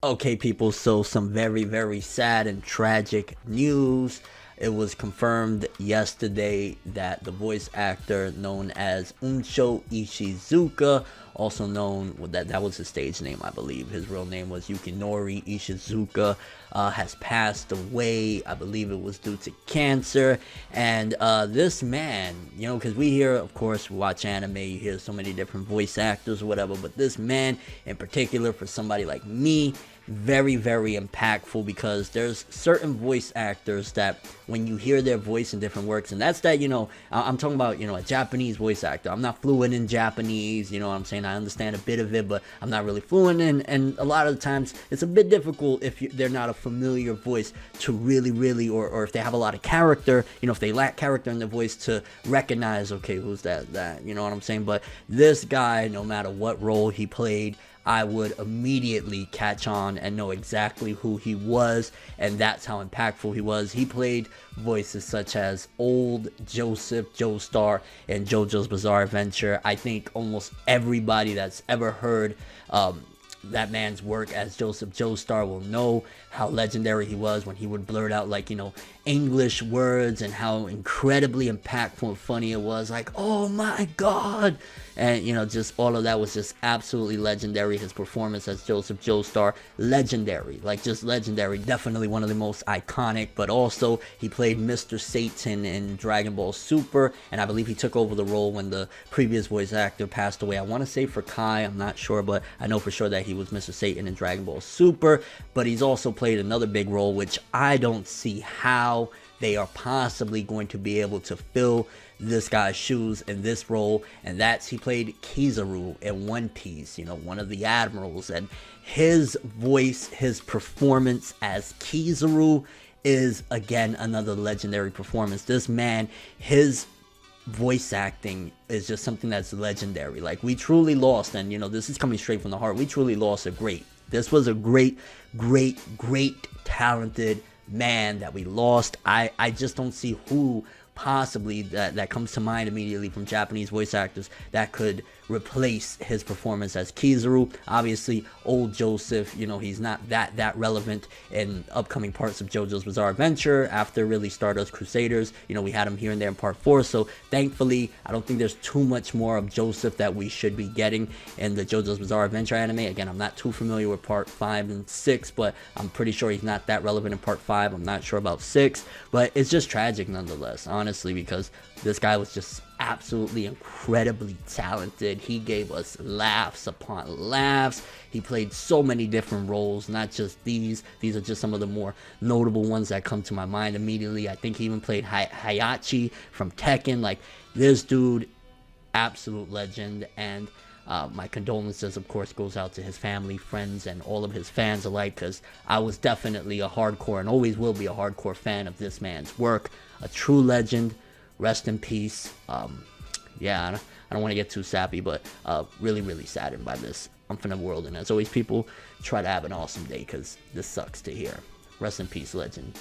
Okay, people, so some very sad and tragic news. It was confirmed yesterday that the voice actor known as Unsho Ishizuka, also known, well, that was his stage name, I believe. His real name was Yukinori Ishizuka, has passed away. I believe it was due to cancer. And this man, you know, because we hear, of course, we watch anime, you hear so many different voice actors or whatever, but this man in particular, for somebody like me, very impactful, because there's certain voice actors that when you hear their voice in different works, and that's that, you know, I'm talking about, you know, a Japanese voice actor. I'm not fluent in Japanese, you know what I'm saying? I understand a bit of it, but I'm not really fluent in, and a lot of the times it's a bit difficult if they're not a familiar voice to really, or if they have a lot of character, you know, if they lack character in their voice, to recognize, okay, who's that, you know what I'm saying? But this guy, no matter what role he played, I would immediately catch on and know exactly who he was, and that's how impactful he was. He played voices such as old Joseph Joestar in JoJo's Bizarre Adventure. I think almost everybody that's ever heard that man's work as Joseph Joestar will know how legendary he was when he would blurt out, like, you know, English words, and how incredibly impactful and funny it was, like, oh my god, and, you know, just all of that was just absolutely legendary. His performance as Joseph Joestar, legendary, like, just legendary. Definitely one of the most iconic. But also, he played Mr. Satan in Dragon Ball Super, and I believe he took over the role when the previous voice actor passed away. I want to say for Kai, I'm not sure, but I know for sure that he was Mr. Satan in Dragon Ball Super. But he's also played another big role, which I don't see how they are possibly going to be able to fill this guy's shoes in this role, and that's, he played Kizaru in One Piece, you know, one of the admirals, and his voice, his performance as Kizaru is, again, another legendary performance. This man, his voice acting is just something that's legendary. Like, we truly lost, and, you know, this is coming straight from the heart, we truly lost a great, this was a great talented man that we lost. I just don't see who possibly that comes to mind immediately from Japanese voice actors that could replace his performance as Kizaru. Obviously, old Joseph, you know, he's not that relevant in upcoming parts of JoJo's Bizarre Adventure after really Stardust Crusaders. You know, we had him here and there in part 4, so thankfully I don't think there's too much more of Joseph that we should be getting in the JoJo's Bizarre Adventure anime. Again, I'm not too familiar with part 5 and 6, but I'm pretty sure he's not that relevant in part 5. I'm not sure about 6, but it's just tragic nonetheless, honestly, because this guy was just absolutely incredibly talented. He gave us laughs upon laughs. He played so many different roles, not just these are just some of the more notable ones that come to my mind immediately. I think he even played Hayachi from Tekken. Like, this dude, absolute legend. And my condolences, of course, goes out to his family, friends, and all of his fans alike, because I was definitely a hardcore, and always will be a hardcore fan of this man's work. A true legend. Rest in peace. Yeah, I don't want to get too sappy, but really saddened by this. ForneverWorld, and as always, people, try to have an awesome day, because this sucks to hear. Rest in peace, legend.